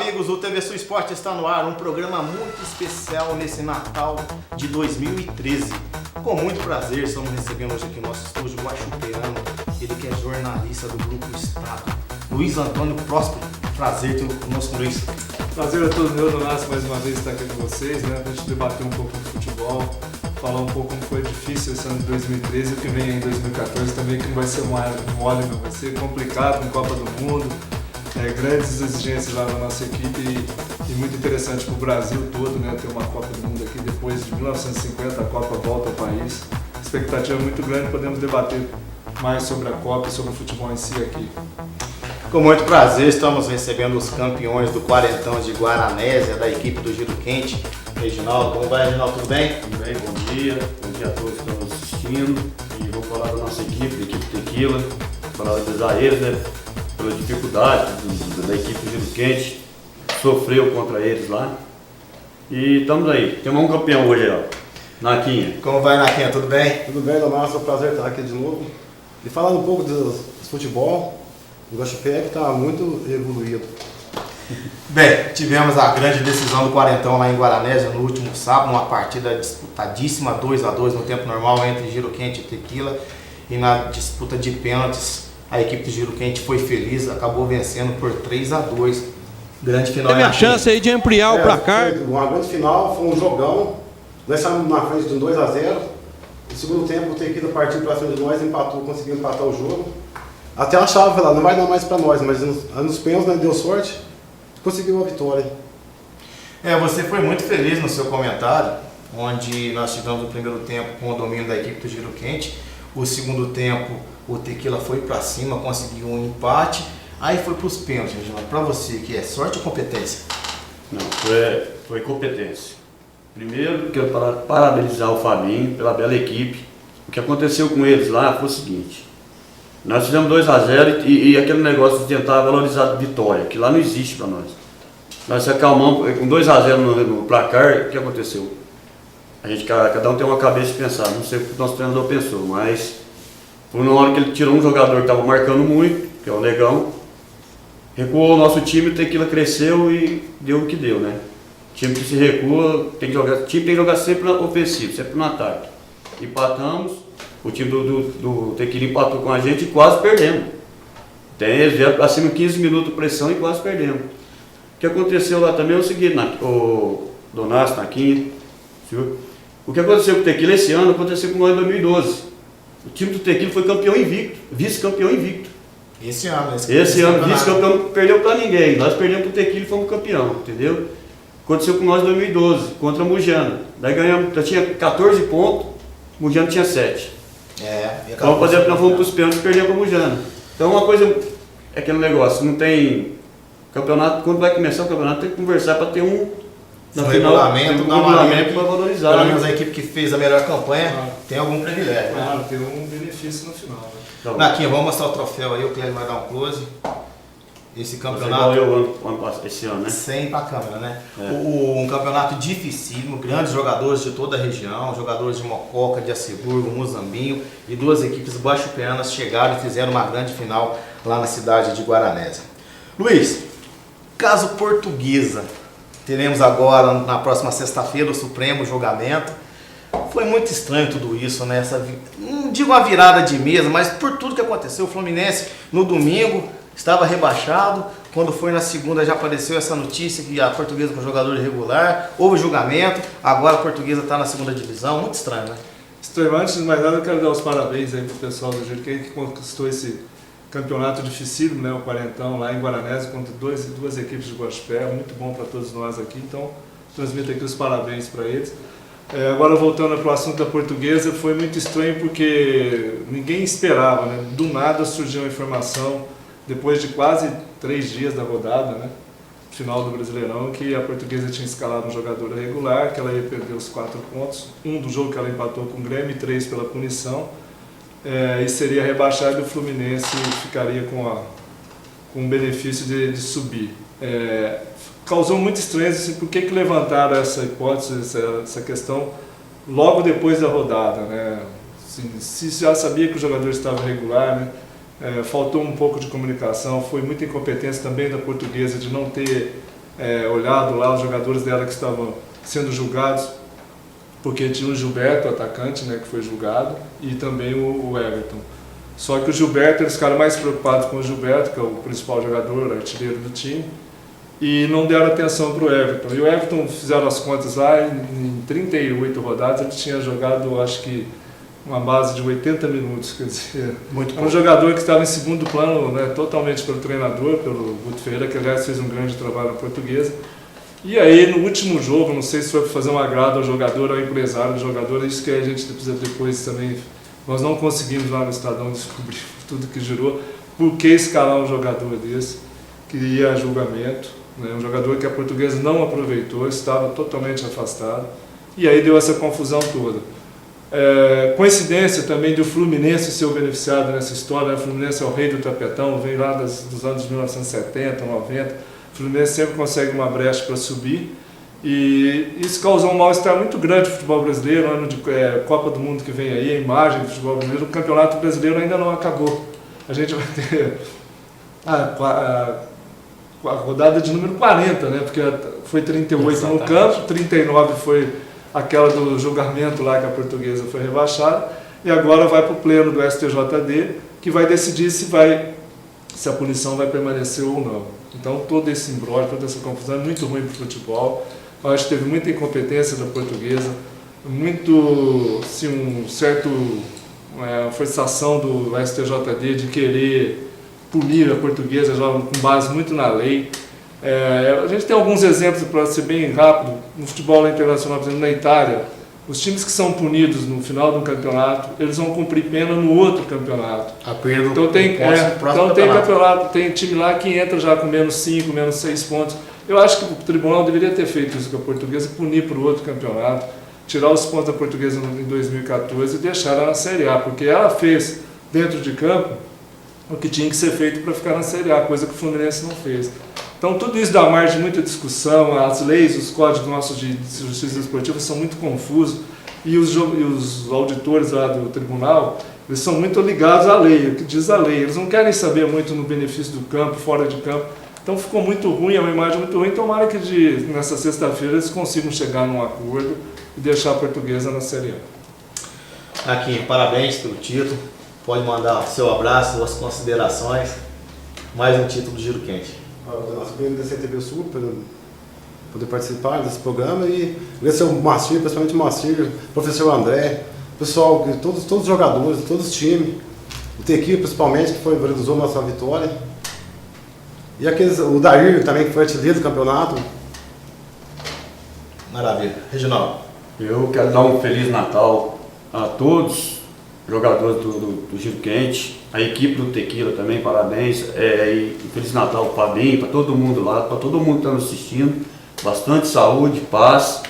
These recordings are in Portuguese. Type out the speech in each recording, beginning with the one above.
amigos, o TV Sul Esporte está no ar, um programa muito especial nesse Natal de 2013. Com muito prazer, estamos recebendo hoje aqui no nosso estúdio o guaxupeano, ele que é jornalista do Grupo Estado, Luiz Antônio Próspero. Prazer ter conosco, Luiz. Prazer a todos meus, Donato, mais uma vez estar aqui com vocês, né? Pra gente debater um pouco de futebol, falar um pouco como foi difícil esse ano de 2013 e o que vem em 2014 também, que não vai ser mole, não vai ser complicado com Copa do Mundo. Grandes exigências lá na nossa equipe e muito interessante para o Brasil todo, né, ter uma Copa do Mundo aqui depois de 1950, a Copa volta ao país. A expectativa é muito grande, podemos debater mais sobre a Copa e sobre o futebol em si aqui. Com muito prazer, estamos recebendo os campeões do Quarentão de Guaranésia, da equipe do Giro Quente. Reginaldo, como vai, Reginaldo? Tudo bem? Tudo bem, bom dia a todos que estão nos assistindo. E vou falar da nossa equipe, da equipe Tequila, falar dos eles, né? Pela dificuldade da equipe do Giro Quente, sofreu contra eles lá. E estamos aí, temos um campeão hoje, ó, Naquinha. Como vai, Naquinha? Tudo bem? Tudo bem, Donato, é um prazer estar aqui de novo. E falando um pouco do futebol, o guaxupé está muito evoluído. Bem, tivemos a grande decisão do Quarentão lá em Guaranésia no último sábado, uma partida disputadíssima, 2-2 no tempo normal entre Giro Quente e Tequila. E na disputa de pênaltis, a equipe do Giro Quente foi feliz, acabou vencendo por 3-2. Grande final. Teve a chance aí de ampliar o placar. Foi uma grande final, foi um jogão. Nós saímos na frente de um 2-0. No segundo tempo, o Tequila partiu para frente de nós, empatou, conseguiu empatar o jogo. Até achava, lá, não vai dar mais para nós, mas nos pênaltis, né, deu sorte, conseguiu a vitória. Você foi muito feliz no seu comentário, onde nós tivemos o primeiro tempo com o domínio da equipe do Giro Quente. O segundo tempo, o Tequila foi para cima, conseguiu um empate, aí foi para os pênaltis. Para você, que é sorte ou competência? Não, foi competência. Primeiro, quero parabenizar o Fabinho pela bela equipe. O que aconteceu com eles lá foi o seguinte: nós fizemos 2-0 e aquele negócio de tentar valorizar a vitória, que lá não existe para nós. Nós se acalmamos com 2-0 no placar. O que aconteceu? A gente, cada um tem uma cabeça de pensar, não sei o que o nosso treinador pensou, mas foi na hora que ele tirou um jogador que estava marcando muito, que é o Negão, recuou o nosso time, o Tequila cresceu e deu o que deu, né? O time que se recua, tem que jogar sempre ofensivo, sempre no ataque. Empatamos, o time do Tequila empatou com a gente e quase perdemos. Eles vieram acima de 15 minutos de pressão e quase perdemos. O que aconteceu lá também é o seguinte, o Donato, Naquinha, o que aconteceu com o Tequila esse ano aconteceu com nós em 2012. O time do Tequila foi campeão invicto, vice-campeão invicto. Esse ano, vice-campeão, perdeu para ninguém. Nós perdemos para o Tequila e fomos campeão, entendeu? Aconteceu com nós em 2012, contra a Mujana. Daí ganhamos, já tinha 14 pontos, Mujana tinha 7. Então nós fomos para os pênaltis e perdemos para a Mujana. Então uma coisa é aquele negócio, não tem campeonato, quando vai começar o campeonato tem que conversar para ter um regulamento para valorizar. Pelo menos a equipe que fez a melhor campanha tem algum privilégio. Claro, tem um benefício no final. Né? Então, Naquinha, vamos mostrar o troféu aí, o Clélio vai dar um close. Esse campeonato. Esse ano, né? Sem para a câmera, né? Um campeonato dificílimo, grandes jogadores de toda a região, jogadores de Mococa, de Aciburgo, Muzambinho, e duas equipes guaxupeanas chegaram e fizeram uma grande final lá na cidade de Guaranésia. Luiz, caso Portuguesa, teremos agora na próxima sexta-feira o Supremo julgamento. Foi muito estranho tudo isso, né? Não digo uma virada de mesa, mas por tudo que aconteceu, o Fluminense no domingo estava rebaixado, quando foi na segunda já apareceu essa notícia que a Portuguesa com jogador irregular, houve julgamento, agora a Portuguesa está na segunda divisão, muito estranho, né? Estranho, antes de mais nada eu quero dar os parabéns aí pro pessoal do Giro Quente que conquistou esse campeonato dificílimo, né, o Quarentão lá em Guaranésia contra duas equipes de Guaxupé, muito bom para todos nós aqui, então transmito aqui os parabéns para eles. Agora voltando para o assunto da Portuguesa, foi muito estranho porque ninguém esperava, né? Do nada surgiu a informação, depois de quase 3 dias da rodada, né? Final do Brasileirão, que a Portuguesa tinha escalado um jogador irregular, que ela ia perder os 4 pontos, um do jogo que ela empatou com o Grêmio e 3 pela punição, e seria rebaixado e o Fluminense ficaria com o benefício de subir. Causou muito estranho, assim, por que levantaram essa hipótese, essa questão logo depois da rodada, né? Assim, se já sabia que o jogador estava irregular, né? Faltou um pouco de comunicação, foi muita incompetência também da Portuguesa de não ter olhado lá os jogadores dela que estavam sendo julgados, porque tinha o Gilberto, o atacante, né, que foi julgado, e também o Everton. Só que o Gilberto, eles ficaram mais preocupados com o Gilberto, que é o principal jogador, artilheiro do time, e não deram atenção para o Everton. E o Everton, fizeram as contas lá, em 38 rodadas, ele tinha jogado, acho que, uma base de 80 minutos, quer dizer, muito um jogador que estava em segundo plano, né, totalmente pelo treinador, pelo Guto Ferreira, que aliás fez um grande trabalho na Portuguesa. E aí, no último jogo, não sei se foi para fazer um agrado ao jogador, ao empresário do jogador, isso que a gente precisa depois também, nós não conseguimos lá no Estadão descobrir tudo que girou, por que escalar um jogador desse, que ia a julgamento, né, um jogador que a Portuguesa não aproveitou, estava totalmente afastado, e aí deu essa confusão toda. Coincidência também do Fluminense ser o beneficiado nessa história, né? O Fluminense é o rei do tapetão, vem lá dos anos 1970, 90, o Fluminense sempre consegue uma brecha para subir, e isso causou um mal-estar muito grande no futebol brasileiro, ano de Copa do Mundo que vem aí, a imagem do futebol brasileiro, o campeonato brasileiro ainda não acabou. A gente vai ter a rodada de número 40, né? Porque foi 38 exatamente no campo, 39 foi aquela do julgamento lá que a Portuguesa foi rebaixada, e agora vai para o pleno do STJD, que vai decidir se a punição vai permanecer ou não. Então todo esse imbróglio, toda essa confusão é muito ruim para o futebol. Eu acho que teve muita incompetência da Portuguesa, muito, assim, forçação do STJD de querer punir a Portuguesa já com base muito na lei. A gente tem alguns exemplos, para ser bem rápido, no futebol internacional, por exemplo, na Itália, os times que são punidos no final do campeonato, eles vão cumprir pena no outro campeonato. Então tem campeonato, tem time lá que entra já com menos 5, menos 6 pontos. Eu acho que o tribunal deveria ter feito isso com a Portuguesa, punir para o outro campeonato, tirar os pontos da Portuguesa em 2014 e deixar ela na Série A, porque ela fez dentro de campo o que tinha que ser feito para ficar na Série A, coisa que o Fluminense não fez. Então tudo isso dá margem de muita discussão, as leis, os códigos nossos de justiça esportiva são muito confusos, e os auditores lá do tribunal, eles são muito ligados à lei, o que diz a lei, eles não querem saber muito no benefício do campo, fora de campo. Então ficou muito ruim, é uma imagem muito ruim. Tomara que nessa sexta-feira eles consigam chegar num acordo e deixar a Portuguesa na Série A. Aqui, parabéns pelo título. Pode mandar seu abraço, suas considerações. Mais um título do Giro Quente. Nós queremos agradecer a TV Sul por poder participar desse programa e agradecer o Macir, principalmente o Macir, o professor André, o pessoal, todos os jogadores, todos os times, o Tequila principalmente, que valorizou a nossa vitória. E o Dair também, que foi artilheiro do campeonato. Maravilha. Reginaldo. Eu quero dar um Feliz Natal a todos os jogadores do Giro Quente, a equipe do Tequila também, parabéns. E Feliz Natal para o Fabinho, para todo mundo lá, para todo mundo que está nos assistindo. Bastante saúde, paz,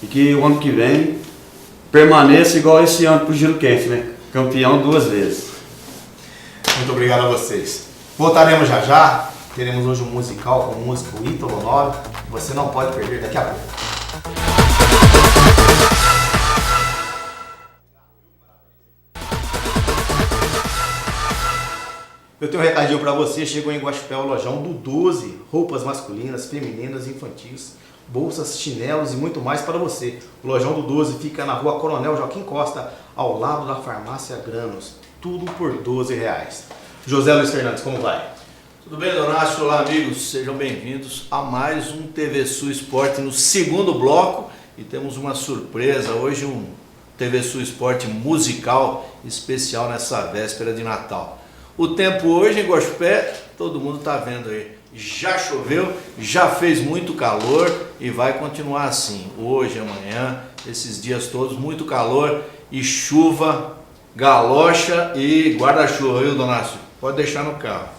e que o ano que vem permaneça igual esse ano para o Giro Quente, né? Campeão 2 vezes. Muito obrigado a vocês. Voltaremos já já. Teremos hoje um musical com o músico Ítalo Honório. Você não pode perder daqui a pouco. Eu tenho um recadinho para você. Chegou em Guaxupé o lojão do 12. Roupas masculinas, femininas, infantis, bolsas, chinelos e muito mais para você. O lojão do 12 fica na rua Coronel Joaquim Costa, ao lado da farmácia Granos. Tudo por R$12. José Luiz Fernandes, como vai? Tudo bem, Donácio? Olá, amigos. Sejam bem-vindos a mais um TV Sul Esporte no segundo bloco. E temos uma surpresa. Hoje um TV Sul Esporte musical especial nessa véspera de Natal. O tempo hoje em Guaxupé, todo mundo está vendo aí. Já choveu, já fez muito calor e vai continuar assim. Hoje, amanhã, esses dias todos, muito calor e chuva, galocha e guarda-chuva, viu, Donácio? Pode deixar no carro.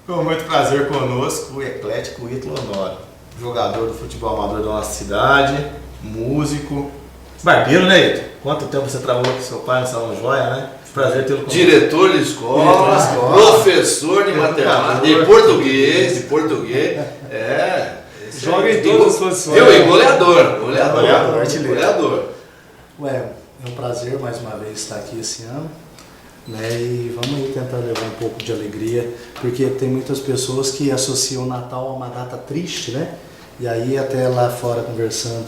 Com muito prazer conosco, o eclético Ítalo Honório, jogador do futebol amador da nossa cidade, músico, barbeiro, né, Ítalo? Quanto tempo você trabalhou com seu pai no Salão Joia, né? Prazer tê-lo conosco. Diretor de escola, professor de matemática, de português. Joga em todas as posições. E goleador. Artilheiro. Goleador. É um prazer mais uma vez estar aqui esse ano. né? E vamos aí tentar levar um pouco de alegria, porque tem muitas pessoas que associam o Natal a uma data triste, né? E aí até lá fora conversando,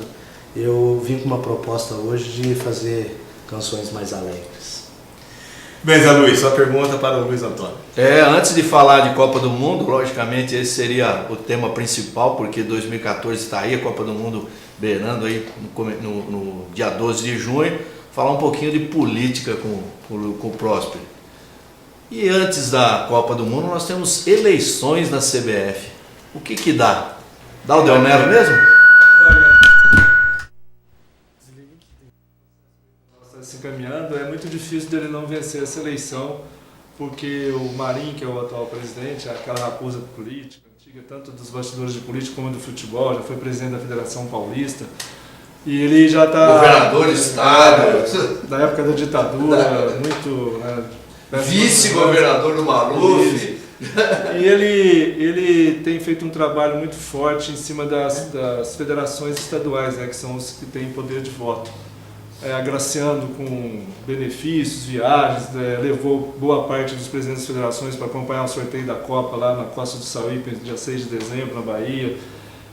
eu vim com uma proposta hoje de fazer canções mais alegres. Bem, Zé Luiz, sua pergunta para o Luiz Antônio. Antes de falar de Copa do Mundo, logicamente esse seria o tema principal, porque 2014 está aí, a Copa do Mundo beirando aí no dia 12 de junho. Falar um pouquinho de política com o Próspero. E antes da Copa do Mundo, nós temos eleições na CBF. O que dá? Dá o Del Nero mesmo? Está se encaminhando, é muito difícil dele não vencer essa eleição, porque o Marinho, que é o atual presidente, é aquela raposa política, antiga tanto dos bastidores de política como do futebol, já foi presidente da Federação Paulista, e ele já está... Governador de estado. Da época da ditadura, muito... Né, vice-governador do Maluf. E ele tem feito um trabalho muito forte em cima das federações estaduais, né, que são os que têm poder de voto. Agraciando com benefícios, viagens, levou boa parte dos presidentes das federações para acompanhar o sorteio da Copa lá na Costa do Sauípe, dia 6 de dezembro, na Bahia.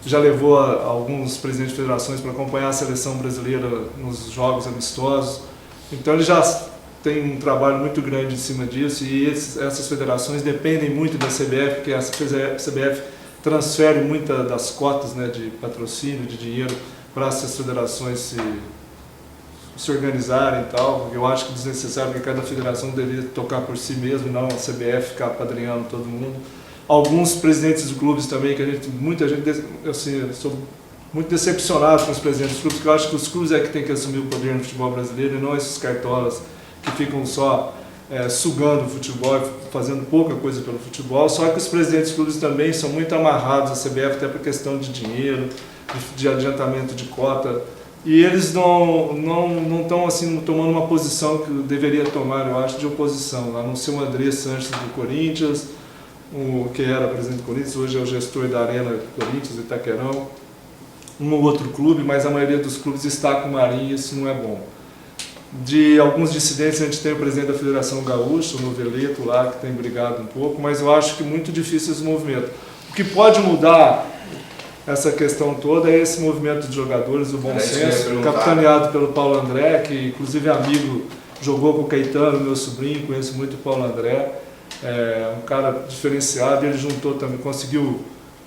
Já levou alguns presidentes de federações para acompanhar a seleção brasileira nos jogos amistosos. Então ele já tem um trabalho muito grande em cima disso, e essas federações dependem muito da CBF, porque a CBF transfere muitas das cotas, né, de patrocínio, de dinheiro, para essas federações se organizarem e tal. Eu acho que é desnecessário, porque cada federação deveria tocar por si mesmo, não a CBF ficar apadrinhando todo mundo. Alguns presidentes de clubes também, que muita gente, assim, eu sou muito decepcionado com os presidentes dos clubes, porque eu acho que os clubes é que tem que assumir o poder no futebol brasileiro, e não esses cartolas que ficam só sugando o futebol e fazendo pouca coisa pelo futebol. Só que os presidentes dos clubes também são muito amarrados à CBF, até por questão de dinheiro, de adiantamento de cota. E eles não estão assim, tomando uma posição que deveria tomar, eu acho, de oposição. A não ser o André Sanches do Corinthians, que era presidente do Corinthians, hoje é o gestor da Arena do Corinthians, Itaquerão. Um ou outro clube, mas a maioria dos clubes está com o Marinho, e isso não é bom. De alguns dissidentes, a gente tem o presidente da Federação Gaúcha, o Noveleto lá, que tem brigado um pouco, mas eu acho que é muito difícil esse movimento. O que pode mudar essa questão toda é esse movimento de jogadores, o bom senso, capitaneado pelo Paulo André, que inclusive é amigo, jogou com o Caetano, meu sobrinho, conheço muito o Paulo André, é um cara diferenciado. Ele juntou também, conseguiu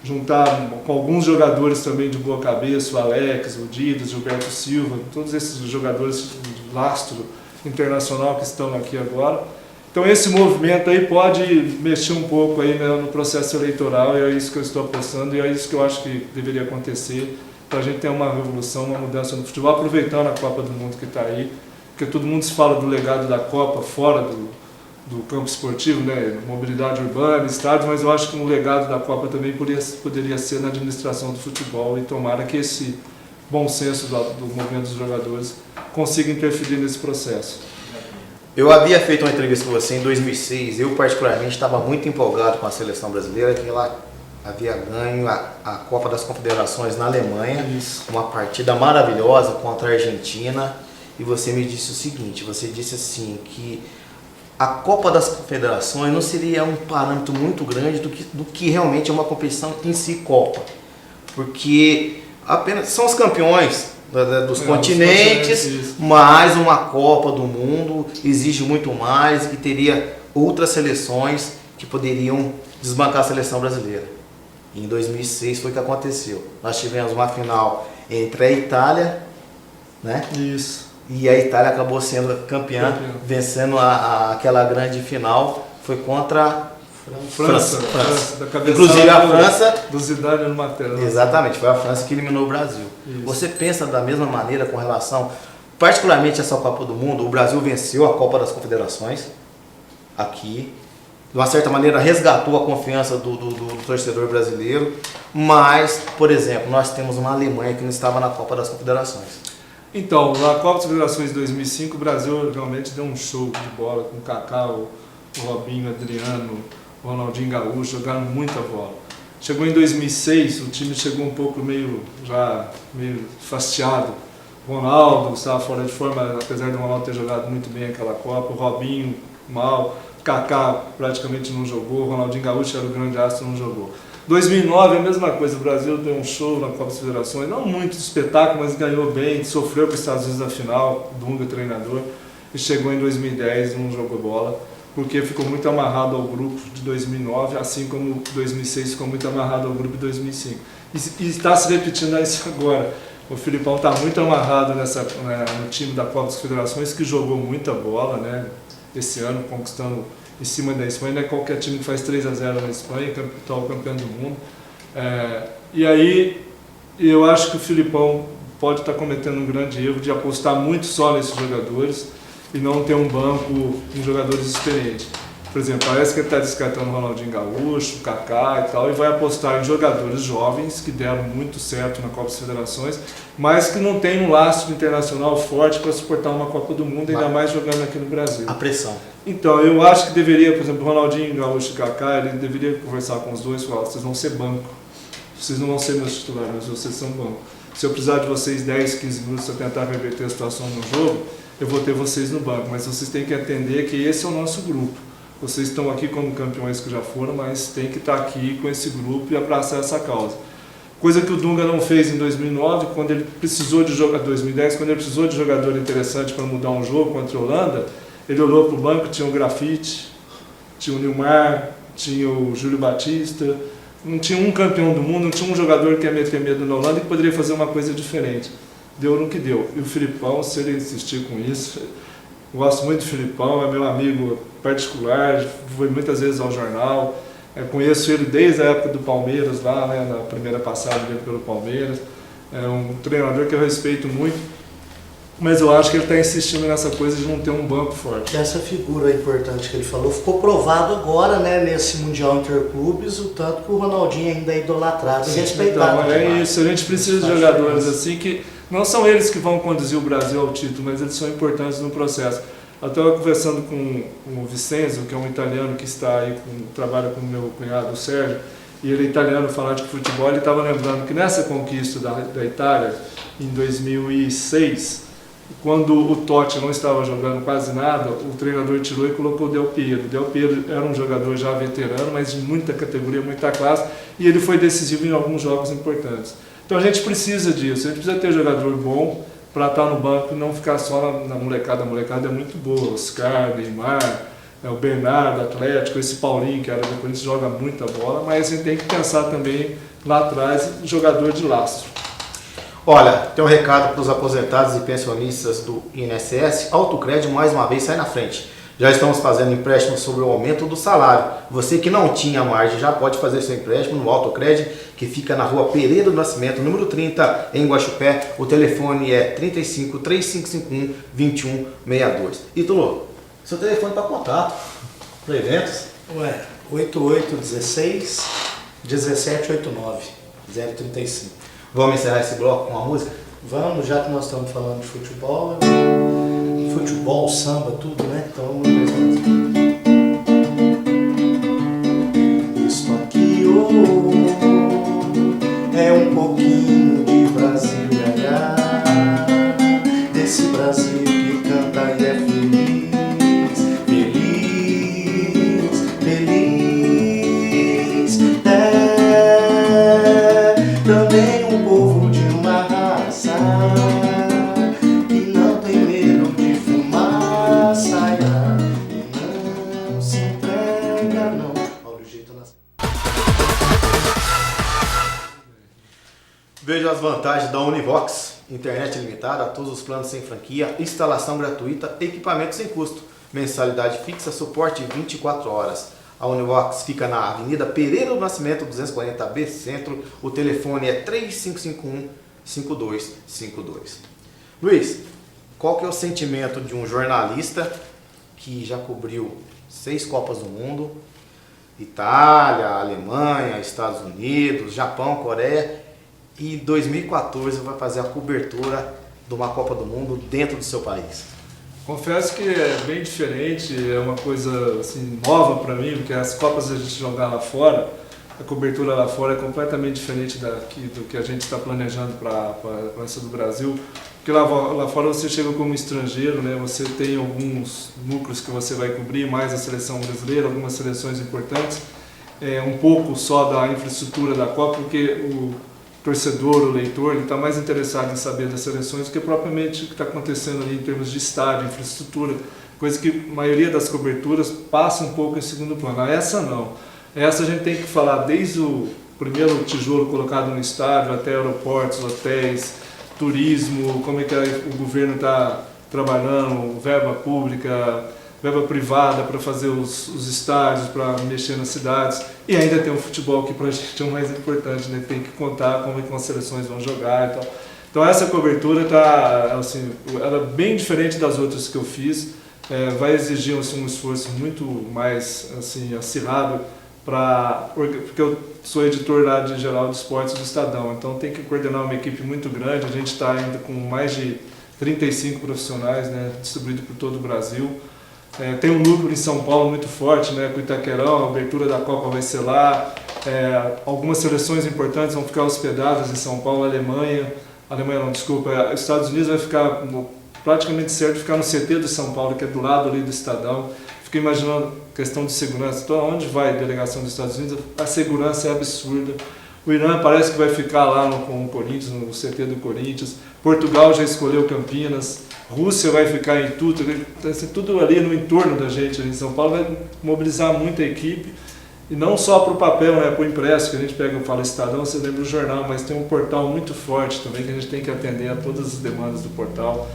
juntar com alguns jogadores também de boa cabeça, o Alex, o Didas, o Gilberto Silva, todos esses jogadores de lastro internacional que estão aqui agora. Então esse movimento aí pode mexer um pouco aí, né, no processo eleitoral, e é isso que eu estou apostando, e é isso que eu acho que deveria acontecer para a gente ter uma revolução, uma mudança no futebol, aproveitando a Copa do Mundo que está aí, porque todo mundo se fala do legado da Copa fora do campo esportivo, né, mobilidade urbana, estádios, mas eu acho que um legado da Copa também poderia ser na administração do futebol, e tomara que esse bom senso do movimento dos jogadores consiga interferir nesse processo. Eu havia feito uma entrevista com você em 2006, eu particularmente estava muito empolgado com a seleção brasileira, que ela havia ganho a Copa das Confederações na Alemanha, uma partida maravilhosa contra a Argentina, e você me disse o seguinte, você disse assim, que a Copa das Confederações não seria um parâmetro muito grande do que realmente é uma competição em si Copa, porque apenas são os campeões dos continentes, mas uma Copa do Mundo exige muito mais, e teria outras seleções que poderiam desbancar a seleção brasileira. E em 2006 foi o que aconteceu. Nós tivemos uma final entre a Itália, né? Isso. E a Itália acabou sendo campeã, vencendo aquela grande final, foi contra França. Inclusive a França, do Zidane no Matheus. Exatamente, foi a França que eliminou o Brasil. Isso. Você pensa da mesma maneira com relação, particularmente essa Copa do Mundo? O Brasil venceu a Copa das Confederações aqui, de uma certa maneira resgatou a confiança do torcedor brasileiro, mas, por exemplo, nós temos uma Alemanha que não estava na Copa das Confederações. Então, na Copa das Confederações de 2005, o Brasil realmente deu um show de bola com o Kaká, o Robinho, o Adriano, o Ronaldinho Gaúcho, jogaram muita bola. Chegou em 2006, o time chegou um pouco meio fastiado. O Ronaldo estava fora de forma, apesar de o Ronaldo ter jogado muito bem aquela Copa. O Robinho mal. Kaká praticamente não jogou, Ronaldinho Gaúcho era o grande astro, não jogou. 2009 é a mesma coisa, o Brasil deu um show na Copa das Federações, não muito espetáculo, mas ganhou bem, sofreu com os Estados Unidos na final, Dunga treinador, e chegou em 2010 e não jogou bola, porque ficou muito amarrado ao grupo de 2009, assim como 2006 ficou muito amarrado ao grupo de 2005. E está se repetindo isso agora. O Filipão está muito amarrado no time da Copa das Federações, que jogou muita bola, né? Esse ano, conquistando em cima da Espanha. Não é qualquer time que faz 3-0 na Espanha, atual campeão do mundo. E aí, eu acho que o Filipão pode estar cometendo um grande erro de apostar muito só nesses jogadores e não ter um banco com jogadores experientes. Por exemplo, parece que ele está descartando o Ronaldinho Gaúcho, o Kaká e tal, e vai apostar em jogadores jovens que deram muito certo na Copa das Federações, mas que não tem um lastro internacional forte para suportar uma Copa do Mundo, ainda mais jogando aqui no Brasil. A pressão. Então, eu acho que deveria, por exemplo, o Ronaldinho Gaúcho e o Kaká, ele deveria conversar com os dois e falar: vocês vão ser banco, vocês não vão ser meus titulares, mas vocês são banco. Se eu precisar de vocês 10, 15 minutos para tentar reverter a situação no jogo, eu vou ter vocês no banco, mas vocês têm que entender que esse é o nosso grupo. Vocês estão aqui como campeões que já foram, mas tem que estar aqui com esse grupo e abraçar essa causa. Coisa que o Dunga não fez em 2009, quando ele precisou de 2010, quando ele precisou de jogador interessante para mudar um jogo contra a Holanda, ele olhou para o banco, tinha o Grafite, tinha o Nilmar, tinha o Júlio Batista, não tinha um campeão do mundo, não tinha um jogador que ia meter medo na Holanda e que poderia fazer uma coisa diferente. Deu no que deu. E o Filipão, se ele insistir com isso, gosto muito do Filipão, é meu amigo particular, fui muitas vezes ao jornal, conheço ele desde a época do Palmeiras, lá, né, na primeira passada dele pelo Palmeiras. É um treinador que eu respeito muito, mas eu acho que ele está insistindo nessa coisa de não ter um banco forte. Essa figura importante que ele falou ficou provado agora, né, nesse Mundial Interclubes, o tanto que o Ronaldinho ainda é idolatrado e respeitado. Então, é isso, a gente precisa de jogadores assim que não são eles que vão conduzir o Brasil ao título, mas eles são importantes no processo. Eu estava conversando com o Vicenzo, que é um italiano que está aí, trabalha com o meu cunhado, o Sérgio, e ele é italiano, fanático de futebol. Ele estava lembrando que nessa conquista da Itália, em 2006, quando o Totti não estava jogando quase nada, o treinador tirou e colocou o Del Piero. O Del Piero era um jogador já veterano, mas de muita categoria, muita classe, e ele foi decisivo em alguns jogos importantes. Então a gente precisa disso, a gente precisa ter jogador bom para estar no banco e não ficar só na molecada. A molecada é muito boa, Oscar, Neymar, o Bernardo, Atlético, esse Paulinho, que era do Corinthians, joga muita bola, mas a gente tem que pensar também lá atrás, jogador de lastro. Olha, tem um recado para os aposentados e pensionistas do INSS. Autocrédito mais uma vez sai na frente. Já estamos fazendo empréstimo sobre o aumento do salário. Você que não tinha margem já pode fazer seu empréstimo no Autocrédito, que fica na rua Pereira do Nascimento, número 30, em Guaxupé. O telefone é 35 3551 2162. Ítalo, seu telefone para contato, para eventos? Ué, 8816 1789 035. Vamos encerrar esse bloco com uma música? Vamos, já que nós estamos falando de futebol, samba, tudo, né? Então vamos mais uma música. Isso aqui é um pouquinho de Brasil, desse Brasil que canta e é feliz, feliz, feliz. É também um povo de uma raça que não tem medo de fumar saia e não se entrega, não. Olha o jeito nas... Veja as vantagens da Univox. Internet limitada, todos os planos sem franquia, instalação gratuita, equipamento sem custo, mensalidade fixa, suporte 24 horas. A Univox fica na Avenida Pereira do Nascimento, 240B Centro. O telefone é 3551-5252. Luiz, qual que é o sentimento de um jornalista que já cobriu 6 Copas do Mundo, Itália, Alemanha, Estados Unidos, Japão, Coreia, e em 2014 vai fazer a cobertura de uma Copa do Mundo dentro do seu país? Confesso que é bem diferente, é uma coisa assim, nova para mim, porque as Copas a gente jogar lá fora, a cobertura lá fora é completamente diferente do que a gente está planejando para essa do Brasil, porque lá fora você chega como estrangeiro, né? Você tem alguns núcleos que você vai cobrir, mais a seleção brasileira, algumas seleções importantes, um pouco só da infraestrutura da Copa, porque o torcedor, o leitor, ele está mais interessado em saber das seleções do que propriamente o que está acontecendo ali em termos de estádio, infraestrutura, coisa que a maioria das coberturas passa um pouco em segundo plano. Essa não. Essa a gente tem que falar desde o primeiro tijolo colocado no estádio, até aeroportos, hotéis, turismo, como é que o governo está trabalhando, verba pública, verba privada para fazer os estádios, para mexer nas cidades. E ainda tem o futebol, que para a gente é o mais importante, né? Tem que contar como é que as seleções vão jogar e tal. Então essa cobertura está, assim, ela é bem diferente das outras que eu fiz. Vai exigir assim, um esforço muito mais assim, acirrado, porque eu sou editor lá de geral de esportes do Estadão, então tem que coordenar uma equipe muito grande. A gente está ainda com mais de 35 profissionais, né, distribuídos por todo o Brasil. Tem um núcleo em São Paulo muito forte, né, com o Itaquerão, a abertura da Copa vai ser lá. Algumas seleções importantes vão ficar hospedadas em São Paulo, Estados Unidos vai ficar praticamente certo ficar no CT do São Paulo, que é do lado ali do Estadão. Fico imaginando questão de segurança. Então, onde vai a delegação dos Estados Unidos, a segurança é absurda. O Irã parece que vai ficar lá com o Corinthians, no CT do Corinthians. Portugal já escolheu Campinas. Rússia vai ficar em tudo ali no entorno da gente, ali em São Paulo. Vai mobilizar muita equipe. E não só para o papel, né, para o impresso, que a gente pega e fala Estadão, você lembra do jornal, mas tem um portal muito forte também, que a gente tem que atender a todas as demandas do portal.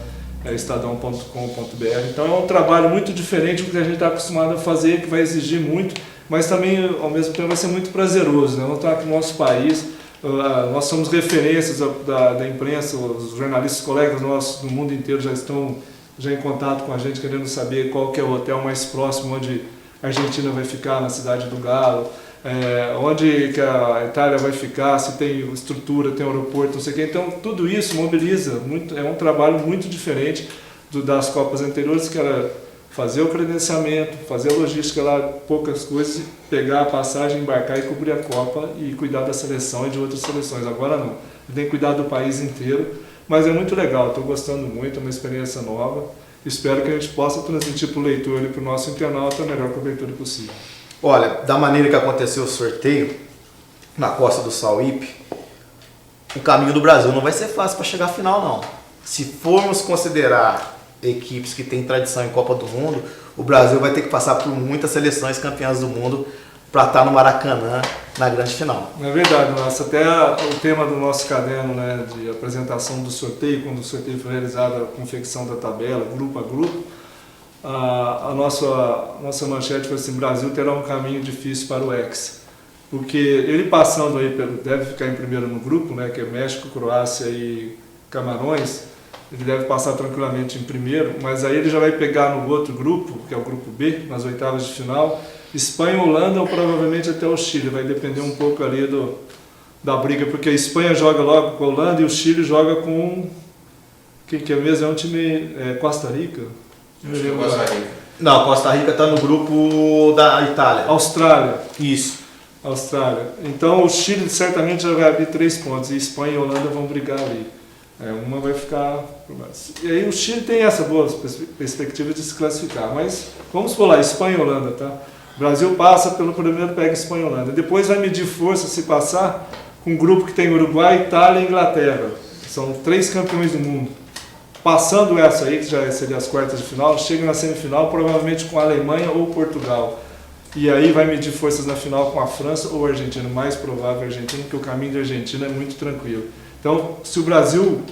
Estadão.com.br. Então é um trabalho muito diferente do que a gente está acostumado a fazer, que vai exigir muito, mas também ao mesmo tempo vai ser muito prazeroso, né? Vamos estar aqui no nosso país, nós somos referências da imprensa, os jornalistas, colegas nossos do mundo inteiro já estão em contato com a gente, querendo saber qual que é o hotel mais próximo onde a Argentina vai ficar, na cidade do Galo, onde que a Itália vai ficar, se tem estrutura, tem aeroporto, não sei o quê. Então tudo isso mobiliza muito, é um trabalho muito diferente das Copas anteriores, que era fazer o credenciamento, fazer a logística lá, poucas coisas, pegar a passagem, embarcar e cobrir a Copa e cuidar da seleção e de outras seleções. Agora não, tem que cuidar do país inteiro, mas é muito legal, estou gostando muito, é uma experiência nova. Espero que a gente possa transmitir para o leitor e para o nosso internauta a melhor cobertura possível. Olha, da maneira que aconteceu o sorteio na Costa do Sauípe, o caminho do Brasil não vai ser fácil para chegar à final, não. Se formos considerar equipes que têm tradição em Copa do Mundo, o Brasil vai ter que passar por muitas seleções campeãs do mundo para estar no Maracanã na grande final. É verdade, nossa, até o tema do nosso caderno, né, de apresentação do sorteio, quando o sorteio foi realizado, a confecção da tabela, grupo a grupo, a nossa manchete foi assim: Brasil terá um caminho difícil para o Hexa. Porque ele passando aí, deve ficar em primeiro no grupo, né, que é México, Croácia e Camarões, ele deve passar tranquilamente em primeiro, mas aí ele já vai pegar no outro grupo, que é o grupo B, nas oitavas de final, Espanha, Holanda ou provavelmente até o Chile. Vai depender um pouco ali da briga, porque a Espanha joga logo com a Holanda e o Chile joga com... Quem que é mesmo? É um time... Costa Rica? Não, Costa Rica está no grupo da Itália. Austrália. Isso. Austrália. Então o Chile certamente já vai abrir 3 pontos e Espanha e Holanda vão brigar ali. Uma vai ficar... E aí o Chile tem essa boa perspectiva de se classificar, mas vamos por lá, Espanha e Holanda, tá? O Brasil passa pelo primeiro, pega Espanha e Holanda. Depois vai medir força se passar com um grupo que tem Uruguai, Itália e Inglaterra. São 3 campeões do mundo. Passando essa aí, que já seria as quartas de final, chega na semifinal provavelmente com a Alemanha ou Portugal. E aí vai medir forças na final com a França ou a Argentina. Mais provável a Argentina, porque o caminho da Argentina é muito tranquilo. Então, se o Brasil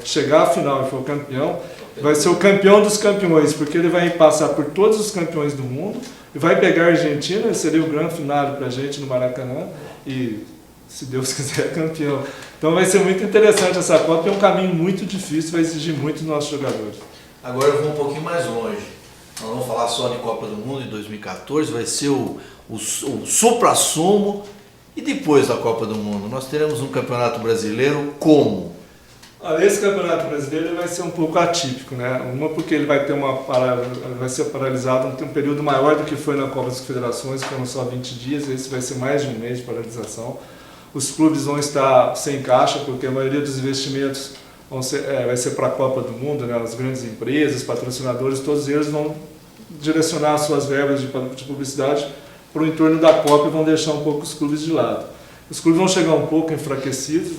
chegar à final e for campeão, vai ser o campeão dos campeões, porque ele vai passar por todos os campeões do mundo e vai pegar a Argentina, seria o grande final para a gente no Maracanã e, se Deus quiser, campeão. Então vai ser muito interessante essa Copa, é um caminho muito difícil, vai exigir muito dos nossos jogadores. Agora eu vou um pouquinho mais longe. Nós vamos falar só de Copa do Mundo em 2014, vai ser o supra-sumo. E depois da Copa do Mundo, nós teremos um Campeonato Brasileiro como? Esse Campeonato Brasileiro vai ser um pouco atípico, né? Uma porque ele vai ter vai ser paralisado um período maior do que foi na Copa das Confederações, que foram só 20 dias, esse vai ser mais de um mês de paralisação. Os clubes vão estar sem caixa, porque a maioria dos investimentos vai ser para a Copa do Mundo, né? As grandes empresas, patrocinadores, todos eles vão direcionar suas verbas de publicidade para o entorno da Copa e vão deixar um pouco os clubes de lado. Os clubes vão chegar um pouco enfraquecidos,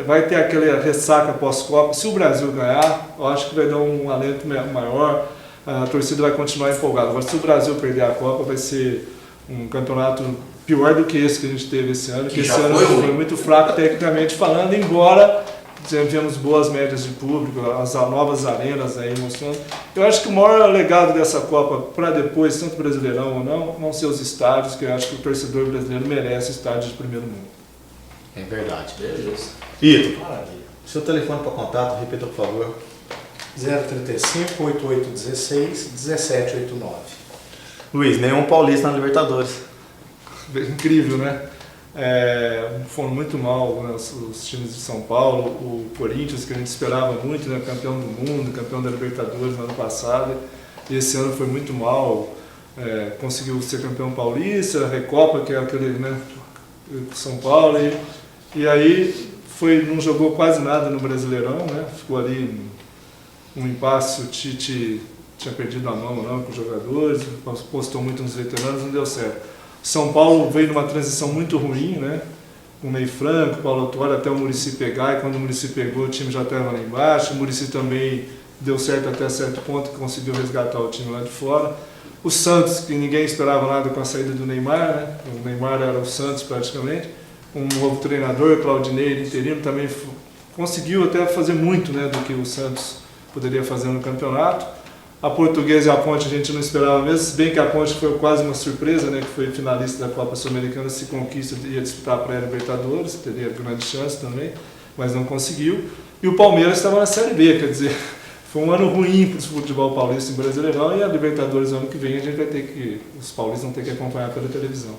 vai ter aquela ressaca pós-Copa. Se o Brasil ganhar, eu acho que vai dar um alento maior, a torcida vai continuar empolgada. Agora, se o Brasil perder a Copa, vai ser um campeonato pior do que esse que a gente teve esse ano, que esse ano foi muito fraco tecnicamente falando, embora tivemos boas médias de público, as novas arenas aí mostrando. Eu acho que o maior legado dessa Copa para depois, tanto Brasileirão ou não, vão ser os estádios, que eu acho que o torcedor brasileiro merece estádios de primeiro mundo. É verdade. Beleza. Ito, seu telefone para contato, repita por favor. 035 8816 1789. Luiz, nenhum paulista na Libertadores. Incrível, né? Foram muito mal, né, os times de São Paulo, o Corinthians, que a gente esperava muito, né, campeão do mundo, campeão da Libertadores no ano passado, e esse ano foi muito mal, conseguiu ser campeão paulista, a Recopa, que é aquele, né, São Paulo, e aí não jogou quase nada no Brasileirão, né, ficou ali um impasse, o Tite tinha perdido a mão com os jogadores, postou muito nos veteranos, não deu certo. São Paulo veio numa transição muito ruim, né? Com o Ney Franco, Paulo Autuori, até o Muricy pegar, e quando o Muricy pegou, o time já estava lá embaixo. O Muricy também deu certo até certo ponto, que conseguiu resgatar o time lá de fora. O Santos, que ninguém esperava nada com a saída do Neymar, né? O Neymar era o Santos praticamente. Um novo treinador, Claudinei, interino, também conseguiu até fazer muito, né, do que o Santos poderia fazer no campeonato. A Portuguesa e a Ponte a gente não esperava mesmo, se bem que a Ponte foi quase uma surpresa, né, que foi finalista da Copa Sul-Americana, se conquista ia disputar a pré-Libertadores, teria grande chance também, mas não conseguiu. E o Palmeiras estava na Série B, quer dizer, foi um ano ruim para o futebol paulista e Brasileirão, e a Libertadores ano que vem a gente vai ter que, os paulistas vão ter que acompanhar pela televisão.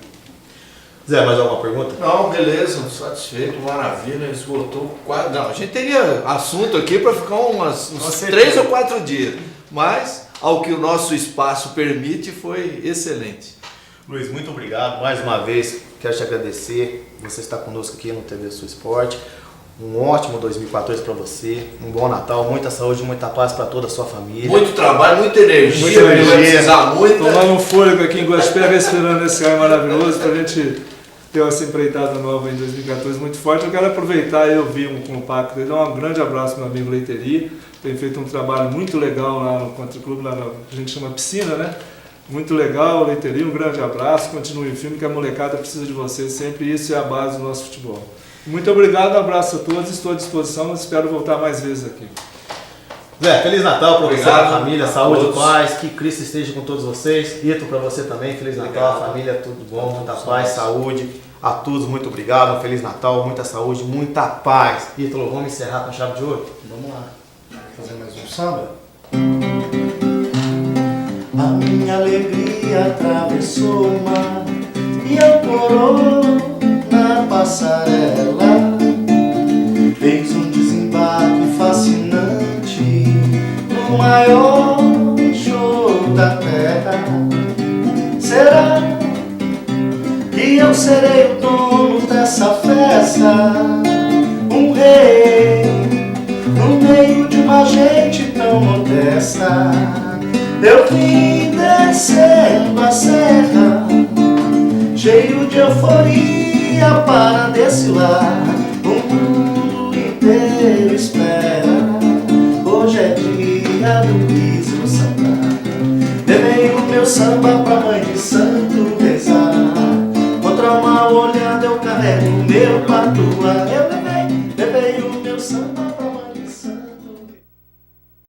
Zé, mais alguma pergunta? Não, beleza, satisfeito, maravilha, esgotou quase. Não, a gente teria assunto aqui para ficar uns 3 ou 4 dias, mas ao que o nosso espaço permite foi excelente. Luiz, muito obrigado mais uma vez, quero te agradecer, você está conosco aqui no TV Sul Esporte. Um ótimo 2014 para você, um bom Natal, muita saúde, muita paz para toda a sua família. Muito trabalho, muita energia, vai precisar muito. Tomando um fôlego aqui em Guaxupé, respirando esse ar maravilhoso para a gente ter essa empreitada nova em 2014 muito forte. Eu quero aproveitar e ouvir um compacto dele, dar um grande abraço para o meu amigo Leiteri, tem feito um trabalho muito legal lá no Country Club, lá a gente chama piscina, né? Muito legal, Leiteri, um grande abraço, continue o filme, que a molecada precisa de você sempre, isso é a base do nosso futebol. Muito obrigado, um abraço a todos, estou à disposição, espero voltar mais vezes aqui. Zé, Feliz Natal para você, Obrigado, família, a saúde, todos. paz, que Cristo esteja com todos vocês. Ito, para você também, Feliz Natal, Obrigado. família, tudo bom, muita paz, saúde. A todos, muito obrigado, um Feliz Natal, muita saúde, muita paz. Ítalo, vamos encerrar com chave de ouro? Vamos lá, fazer mais um samba? A minha alegria atravessou o mar e ancorou na passarela. Fez um desembarque fascinante no maior show da terra. Será que eu serei o dono dessa festa? Um rei no meio de uma gente tão modesta. Eu vim descendo a serra, cheio de euforia para desfilar. O mundo inteiro espera, hoje é dia do riso samba. Levei o meu samba pra mãe de santo rezar. Contra uma olhada eu carrego o meu patuá.